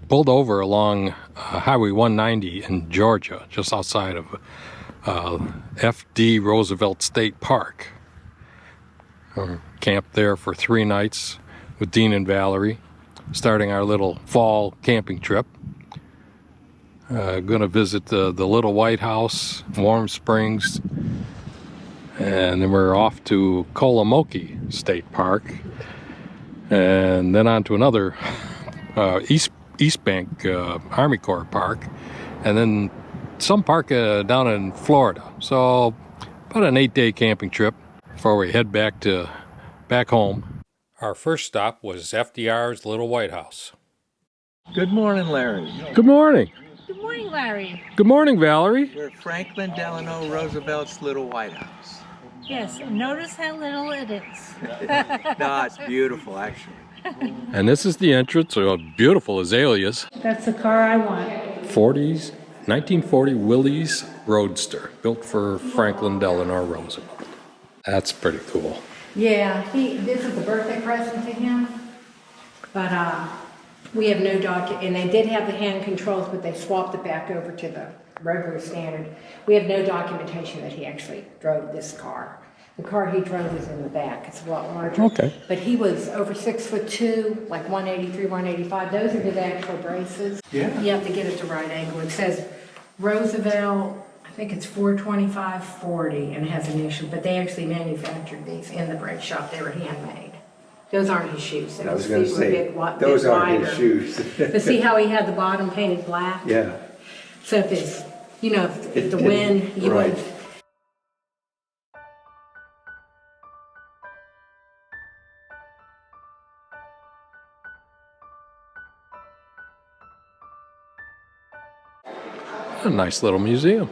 pulled over along Highway 190 in Georgia, just outside of F.D. Roosevelt State Park. Camped there for 3 nights with Dean and Valerie, starting our little fall camping trip. Going to visit the Little White House, Warm Springs, and then we're off to Kolomoki State Park, and then on to another East Bank Army Corps Park, and then some park down in Florida. So about an 8-day camping trip before we head back home. Our first stop was FDR's Little White House. Good morning, Larry. Good morning. Good morning, Larry. Good morning, Valerie. We're at Franklin Delano Roosevelt's Little White House. Yes, and notice how little it is. No, it's beautiful, actually. And this is the entrance, beautiful azaleas. That's the car I want. 1940 Willys Roadster, built for Franklin Delano Roosevelt. That's pretty cool. Yeah, this is a birthday present to him, but we have no and they did have the hand controls, but they swapped it back over to the regular standard. We have no documentation that he actually drove this car. The car he drove is in the back. It's a lot larger. Okay. But he was over 6'2", like 183, 185. Those are his actual braces. Yeah. You have to get it the right angle. It says Roosevelt, I think it's 425/40, and it has an issue. But they actually manufactured these in the brake shop. They were handmade. Those aren't his shoes. I was going to say, those aren't his shoes. But see how he had the bottom painted black? Yeah. So if it's, if the wind, you right. would. A nice little museum.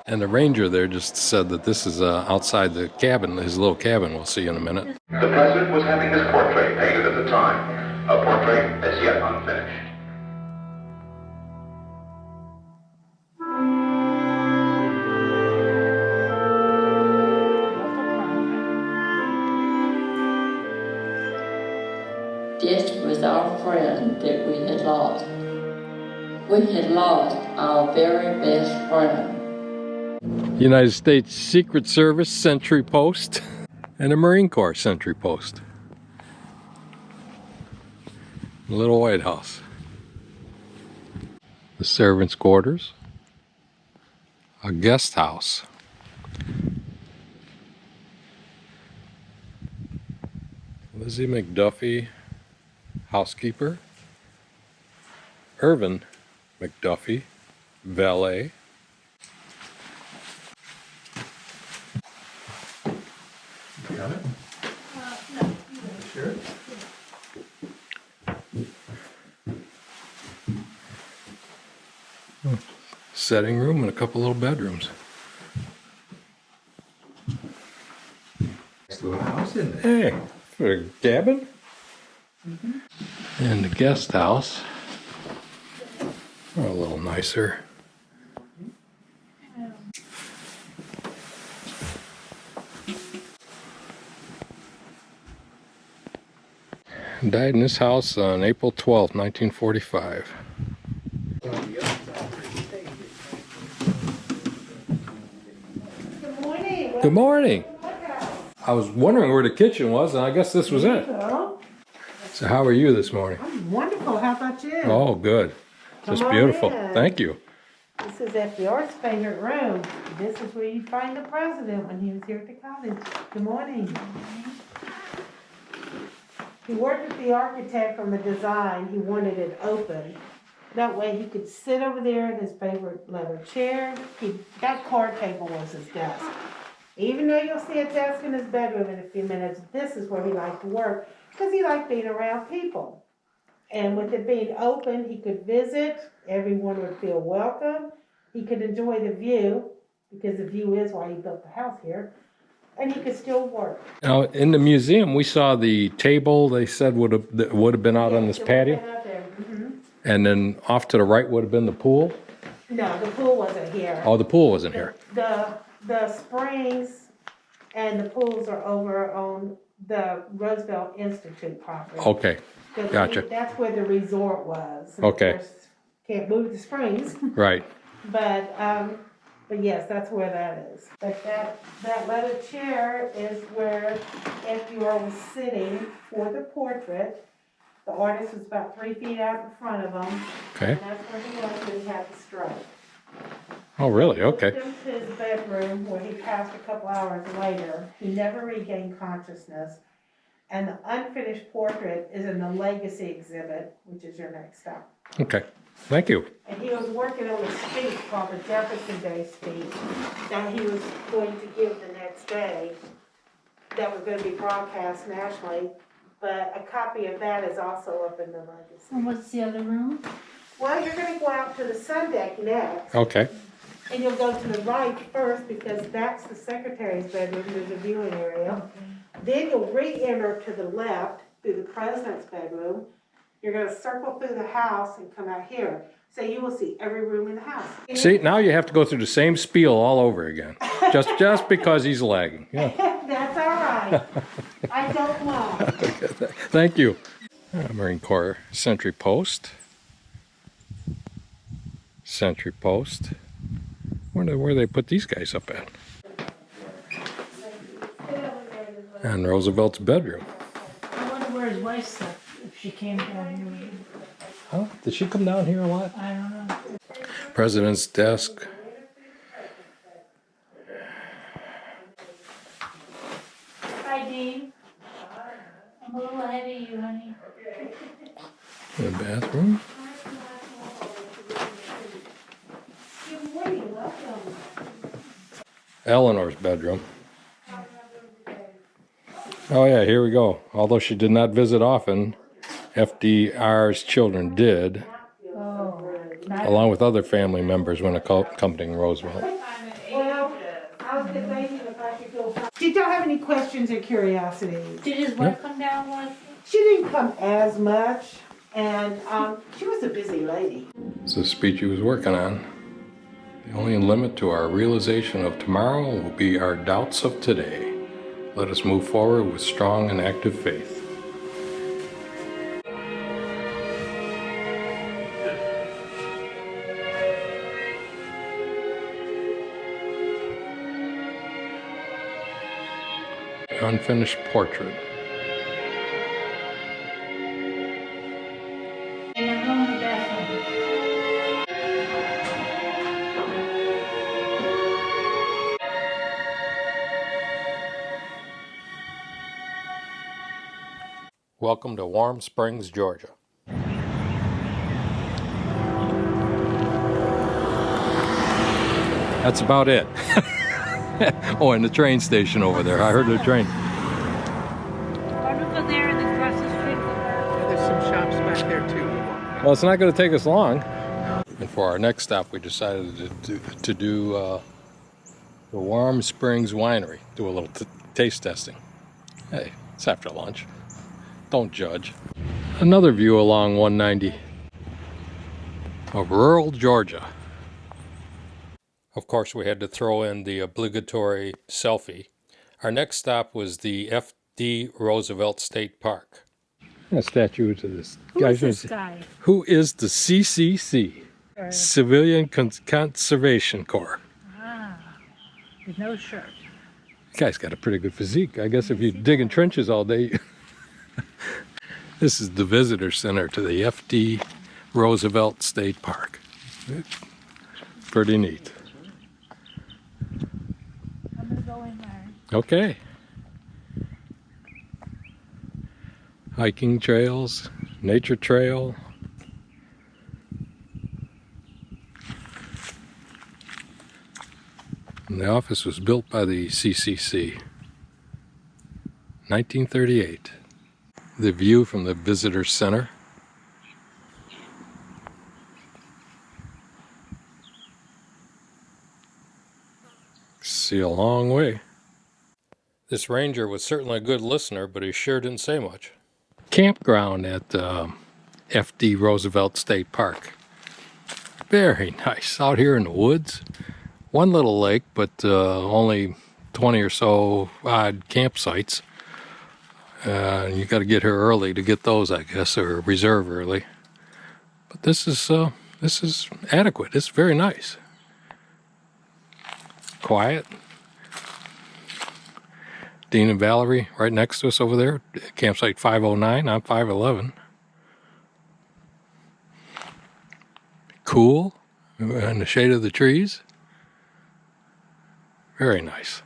And the ranger there just said that this is outside the cabin, his little cabin. We'll see in a minute. The president was having his portrait painted at the time, a portrait as yet unfinished. This was our friend that we had lost. We had lost our very best friend. United States Secret Service sentry post and a Marine Corps sentry post. Little White House. The servants' quarters. A guest house. Lizzie McDuffie, housekeeper. Irvin McDuffie, valet. Got it? No. Sure? Setting room and a couple little bedrooms. Nice little house, isn't it? Hey, for a cabin? And the guest house. A little nicer. Died in this house on April 12th, 1945. Good morning. Good morning. I was wondering where the kitchen was, and I guess this was it. So how are you this morning? I'm wonderful. How about you? Oh, good. Just Come on beautiful. in. Thank you. This is FDR's favorite room. This is where you'd find the president when he was here at the college. Good morning. He worked with the architect on the design. He wanted it open. That way he could sit over there in his favorite leather chair. That card table was his desk. Even though you'll see a desk in his bedroom in a few minutes, this is where he liked to work because he liked being around people. And with it being open, he could visit. Everyone would feel welcome. He could enjoy the view, because the view is why he built the house here. And he could still work. Now, in the museum, we saw the table they said would have been out on this patio. Out there. Mm-hmm. And then off to the right would have been the pool. No, the pool wasn't here. Oh, the pool wasn't here. The springs and the pools are over on the Roosevelt Institute property. Okay, 'Cause gotcha. That's where the resort was. And of Okay. course, can't move the springs, Right. but yes, that's where that is. But that leather chair is where FDR was sitting for the portrait. The artist was about 3 feet out in front of him. Okay. And that's where he was when he had the stroke. Oh, really? Okay. Took him to his bedroom where he passed a couple hours later. He never regained consciousness. And the unfinished portrait is in the legacy exhibit, which is your next stop. Okay. Thank you. And he was working on a speech called the Jefferson Day speech that he was going to give the next day that was going to be broadcast nationally. But a copy of that is also up in the legacy. And what's the other room? Well, you're going to go out to the sun deck next. Okay. And you'll go to the right first because that's the secretary's bedroom, there's a viewing area. Then you'll re-enter to the left through the president's bedroom. You're gonna circle through the house and come out here. So you will see every room in the house. See, now you have to go through the same spiel all over again. Just because he's lagging. Yeah. That's all right. I don't mind. Thank you. Marine Corps sentry post. Sentry post. Where they put these guys up at? And Roosevelt's bedroom. I wonder where his wife slept if she came down here. Huh? Did she come down here a lot? I don't know. President's desk. Hi, Dean. I'm a little ahead of you, honey. The bathroom. Good morning, welcome. Eleanor's bedroom. Oh yeah, here we go. Although she did not visit often, FDR's children did, along with other family members when accompanying Roosevelt. Well, I was debating if I should go back. Did y'all have any questions or curiosities? Did his wife come down with? She didn't come as much, and she was a busy lady. It's a speech he was working on. The only limit to our realization of tomorrow will be our doubts of today. Let us move forward with strong and active faith. Unfinished portrait. And I'm going to the bathroom. Welcome to Warm Springs, Georgia. That's about it. Oh, and the train station over there. I heard the train. Right over there and across the street. There's some shops back there too. Well, it's not going to take us long. And for our next stop, we decided to do the Warm Springs Winery. Do a little taste testing. Hey, it's after lunch. Don't judge. Another view along 190 of rural Georgia. Of course, we had to throw in the obligatory selfie. Our next stop was the F.D. Roosevelt State Park. A statue to this guy. Who's this guy? Who is the CCC? Civilian Conservation Corps. Ah, with no shirt. The guy's got a pretty good physique. I guess if you dig in trenches all day. This is the visitor center to the F.D. Roosevelt State Park. Pretty neat. I'm going to go in there. Okay. Hiking trails, nature trail. And the office was built by the CCC. 1938. The view from the visitor center. See a long way. This ranger was certainly a good listener, but he sure didn't say much. Campground at F.D. Roosevelt State Park. Very nice. Out here in the woods. One little lake, but only 20 or so odd campsites. You got to get here early to get those, I guess, or reserve early. But this is adequate. It's very nice. Quiet. Dean and Valerie right next to us over there. Campsite 509. I'm 511. Cool. In the shade of the trees. Very nice.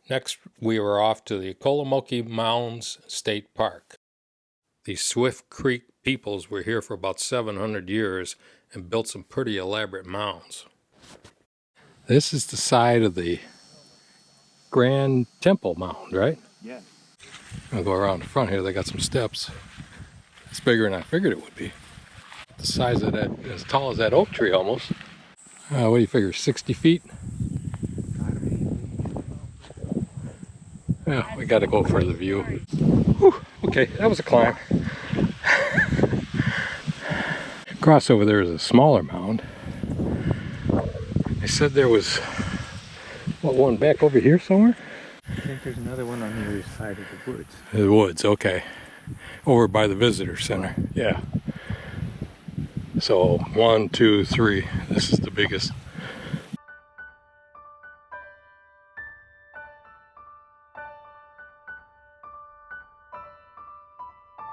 Next, we were off to the Kolomoki Mounds State Park. The Swift Creek peoples were here for about 700 years and built some pretty elaborate mounds. This is the side of the Grand Temple Mound, right? Yeah. I'll go around the front here. They got some steps. It's bigger than I figured it would be. The size of that, as tall as that oak tree almost. What do you figure, 60 feet? Yeah, we got to go for the view. Whew, okay, that was a climb. Across over there is a smaller mound. They said there was, what, one back over here somewhere? I think there's another one on the other side of the woods. The woods, okay. Over by the visitor center, yeah. So 1, 2, 3. This is the biggest.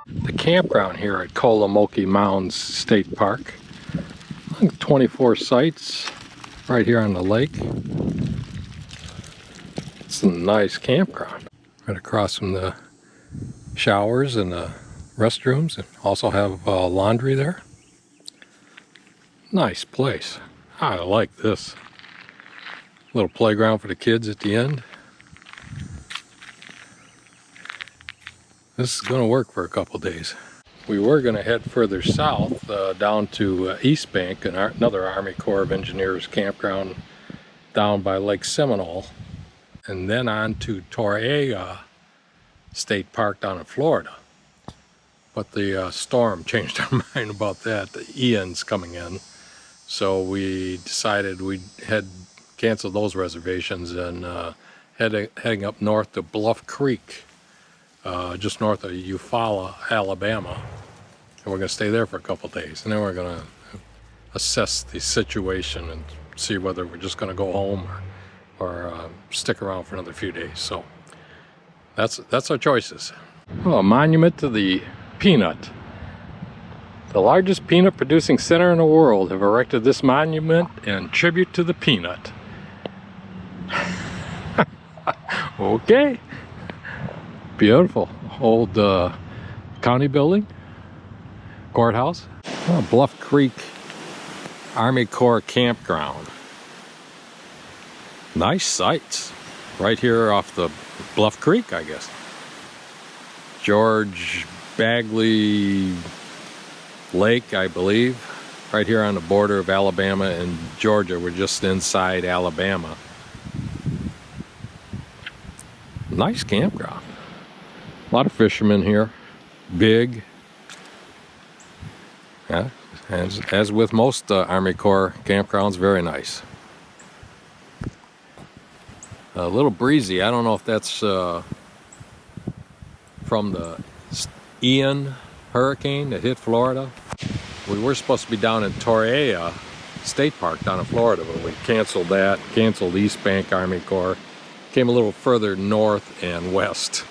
The campground here at Kolomoki Mounds State Park. 24 sites right here on the lake. It's a nice campground. Right across from the showers and the restrooms, and also have laundry there. Nice place. I like this. Little playground for the kids at the end. This is going to work for a couple days. We were going to head further south down to East Bank, another Army Corps of Engineers campground down by Lake Seminole, and then on to Torreya State Park down in Florida. But the storm changed our mind about that. The Ian's coming in. So we decided we'd cancel those reservations and heading up north to Bluff Creek, just north of Eufaula, Alabama. And we're going to stay there for a couple days. And then we're going to assess the situation and see whether we're just going to go home or stick around for another few days. So that's our choices. Oh, a monument to the peanut. The largest peanut producing center in the world have erected this monument in tribute to the peanut. Okay. Beautiful. Old county building. Courthouse. Oh, Bluff Creek Army Corps Campground. Nice sights. Right here off the Bluff Creek, I guess. George Bagley Lake, I believe. Right here on the border of Alabama and Georgia. We're just inside Alabama. Nice campground. A lot of fishermen here. Big. Yeah, as with most Army Corps campgrounds, very nice. A little breezy. I don't know if that's from the Ian hurricane that hit Florida. We were supposed to be down in Torreya State Park down in Florida, but we canceled that. Canceled East Bank Army Corps. Came a little further north and west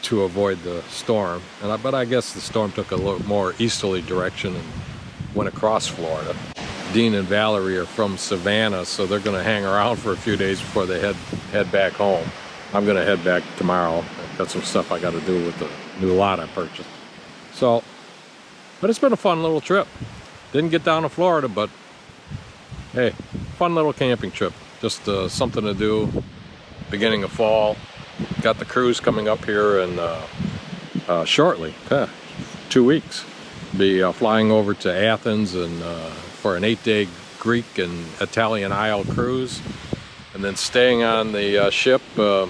to avoid the storm. But I guess the storm took a little more easterly direction and went across Florida. Dean and Valerie are from Savannah, so they're going to hang around for a few days before they head back home. I'm going to head back tomorrow. I've got some stuff I got to do with the new lot I purchased. So, but it's been a fun little trip. Didn't get down to Florida, but hey, fun little camping trip. Just something to do. Beginning of fall. Got the cruise coming up here and shortly, 2 weeks. Be flying over to Athens and for an 8-day Greek and Italian Isle cruise, and then staying on the ship.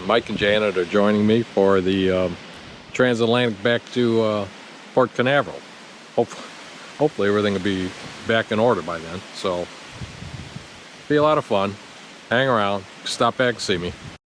Mike and Janet are joining me for the transatlantic back to Port Canaveral. Hopefully everything will be back in order by then. So be a lot of fun. Hang around. Stop back and see me.